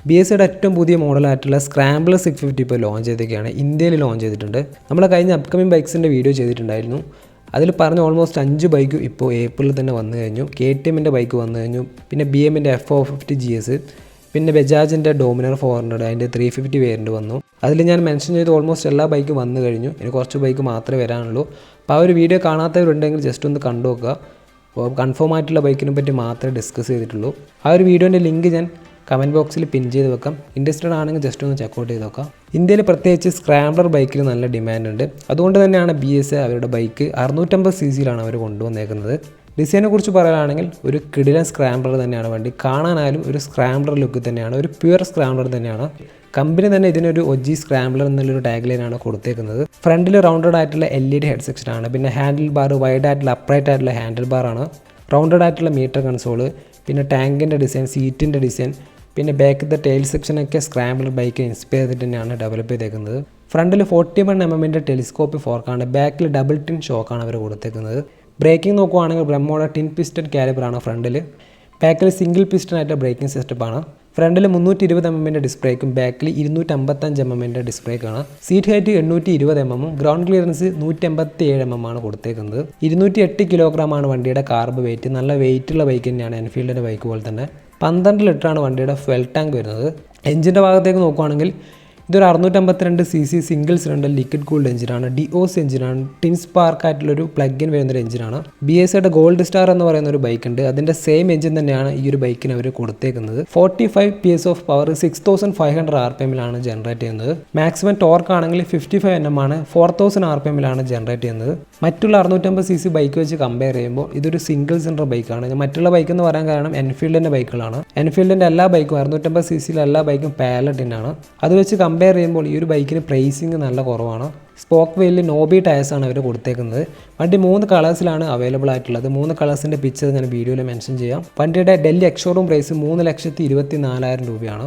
BSയുടെ ഏറ്റവും പുതിയ മോഡലായിട്ടുള്ള സ്ക്രാംബ്ലർ 650 ഇപ്പോൾ ലോഞ്ച് ചെയ്തൊക്കെയാണ്, ഇന്ത്യയിൽ ലോഞ്ച് ചെയ്തിട്ടുണ്ട്. നമ്മൾ കഴിഞ്ഞ അപ്കമിങ് ബൈക്സിൻ്റെ വീഡിയോ ചെയ്തിട്ടുണ്ടായിരുന്നു. അതിൽ പറഞ്ഞ ഓൾമോസ്റ്റ് 5 ബൈക്ക് ഇപ്പോൾ ഏപ്രിലിൽ തന്നെ വന്നു കഴിഞ്ഞു. KTMൻ്റെ ബൈക്ക് വന്നു കഴിഞ്ഞു, പിന്നെ BMൻ്റെ F450 GS, പിന്നെ ബജാജിൻ്റെ ഡോമിനർ 400 അതിൻ്റെ 350 വേരിയൻ്റ് വന്നു. അതിൽ ഞാൻ മെൻഷൻ ചെയ്ത് ഓൾമോസ്റ്റ് എല്ലാ ബൈക്കും വന്നു കഴിഞ്ഞു. ഇനി കുറച്ച് ബൈക്ക് മാത്രമേ വരാനുള്ളൂ. അപ്പോൾ ആ ഒരു വീഡിയോ കാണാത്തവരുണ്ടെങ്കിൽ ജസ്റ്റ് ഒന്ന് കണ്ടു നോക്കുക. അപ്പോൾ കൺഫേം ആയിട്ടുള്ള ബൈക്കിനെ പറ്റി മാത്രമേ ഡിസ്കസ് ചെയ്തിട്ടുള്ളൂ. ആ ഒരു വീഡിയോൻ്റെ ലിങ്ക് ഞാൻ കമൻറ്റ് ബോക്സിൽ പിൻ ചെയ്ത് വെക്കാം. ഇൻട്രസ്റ്റഡ് ആണെങ്കിൽ ജസ്റ്റ് ഒന്ന് ചെക്കൗട്ട് ചെയ്ത് നോക്കാം. ഇന്ത്യയിൽ പ്രത്യേകിച്ച് സ്ക്രാംബ്ലർ ബൈക്കിൽ നല്ല ഡിമാൻഡ് ഉണ്ട്. അതുകൊണ്ട് തന്നെയാണ് BS അവരുടെ ബൈക്ക് 650 cc അവർ കൊണ്ടുവന്നേക്കുന്നത്. ഡിസൈനെ കുറിച്ച് പറയുകയാണെങ്കിൽ ഒരു കിടിലൻ സ്ക്രാംബ്ലർ തന്നെയാണ് വണ്ടി. കാണാനായാലും ഒരു സ്ക്രാംബ്ലർ ലുക്ക് തന്നെയാണ്, ഒരു പ്യുവർ സ്ക്രാംബ്ലർ തന്നെയാണ്. കമ്പനി തന്നെ ഇതിനൊരു OG സ്ക്രാംബ്ലർ എന്നുള്ളൊരു ടാഗ് ലൈനാണ് കൊടുത്തേക്കുന്നത്. ഫ്രണ്ടിൽ റൗണ്ടഡ് ആയിട്ടുള്ള LED ഹെഡ് സെക്ഷനാണ്, പിന്നെ ഹാൻഡിൽ ബാർ വൈഡ് ആയിട്ടുള്ള അപ്രൈറ്റ് ആയിട്ടുള്ള ഹാൻഡിൽ ബാറാണ്, റൗണ്ടഡ് ആയിട്ടുള്ള മീറ്റർ കൺസോള്, പിന്നെ ടാങ്കിൻ്റെ ഡിസൈൻ, സീറ്റിൻ്റെ ഡിസൈൻ, പിന്നെ ബാക്കിലത്തെ ടെയിൽ സെക്ഷനൊക്കെ സ്ക്രാംബ്ലർ ബൈക്ക് ഇൻസ്പയർ ചെയ്തിട്ട് തന്നെയാണ് ഡെവലപ്പ് ചെയ്തേക്കുന്നത്. ഫ്രണ്ടിൽ 41mm ടെലിസ്കോപ്പ് ഫോർക്കാണ്, ബാക്കിൽ ഡബിൾ ടിൻ ഷോക്കാണ് അവർ കൊടുത്തേക്കുന്നത്. ബ്രേക്കിംഗ് നോക്കുവാണെങ്കിൽ ബ്രഹ്മോയുടെ ടിൻ പിസ്റ്റൺ കാലിബറാണ് ഫ്രണ്ടിൽ. ബാക്കിൽ സിംഗിൾ പിസ്റ്റൺ ആയിട്ട് ബ്രേക്കിംഗ് സിസ്റ്റപ്പാണ്. ഫ്രണ്ടിൽ 320mm ഡിസ്ക് ബ്രേക്കും ബാക്കിൽ 255mm ഡിസ്ക് ബ്രേക്കാണ്. Seat height 820mm, ground clearance 187mm ആണ് കൊടുത്തേക്കുന്നത്. 208 kg വണ്ടിയുടെ കാർബ് വെയിറ്റ്. നല്ല വെയിറ്റുള്ള ബൈക്ക് തന്നെയാണ്, എൻഫീൽഡിൻ്റെ ബൈക്ക് പോലെ തന്നെ. 12 ലിറ്ററാണ് വണ്ടിയുടെ ഫ്യുവൽ ടാങ്ക് വരുന്നത്. എഞ്ചിൻ്റെ ഭാഗത്തേക്ക് നോക്കുവാണെങ്കിൽ ഇതൊരു 652 cc single cylinder liquid cooled എഞ്ചിനാണ്, DOS എഞ്ചിനാണ്, ടിൻ സ്പാർക്ക് ആയിട്ടുള്ളൊരു പ്ലഗ് ഇൻ വരുന്നൊരു എഞ്ചിനാണ്. BSയുടെ ഗോൾഡ് സ്റ്റാർ എന്ന് പറയുന്ന ഒരു ബൈക്ക് ഉണ്ട്, അതിൻ്റെ സെയിം എഞ്ചിൻ തന്നെയാണ് ഈ ഒരു ബൈക്കിന് അവർ കൊടുത്തേക്കുന്നത്. 45 PS ഓഫ് പവർ 6500 RPMലാണ് ജനറേറ്റ് ചെയ്യുന്നത്. മാക്സിമം ടോർക്ക് ആണെങ്കിൽ 55 Nm ആണ്, 4000 RPMലാണ് ജനറേറ്റ് ചെയ്യുന്നത്. മറ്റുള്ള 650 cc ബൈക്ക് വെച്ച് കമ്പയർ ചെയ്യുമ്പോൾ ഇതൊരു സിംഗിൾ സിലിണ്ടർ ബൈക്കാണ്. മറ്റുള്ള ബൈക്ക് എന്ന് പറയാൻ കാരണം എൻഫീൽഡിൻ്റെ ബൈക്കുകളാണ്. എൻഫീൽഡിൻ്റെ എല്ലാ ബൈക്കും 650 cc എല്ലാ ബൈക്കും പാലറ്റിനാണ്. അത് വെച്ച് കമ്പയർ ചെയ്യുമ്പോൾ ഈ ഒരു ബൈക്കിന് പ്രൈസിങ് നല്ല കുറവാണ്. സ്പോക്ക് വെയിലിൽ നോബി ടയർസാണ് അവർ കൊടുത്തേക്കുന്നത്. വണ്ടി 3 കളേഴ്സിലാണ് അവൈലബിൾ ആയിട്ടുള്ളത്. 3 കളേഴ്സിൻ്റെ പിക്ചർ ഞാൻ വീഡിയോയിൽ മെൻഷൻ ചെയ്യാം. വണ്ടിയുടെ ഡൽഹി എക്സ്ഷോറൂം പ്രൈസ് 3,24,000 രൂപയാണ്.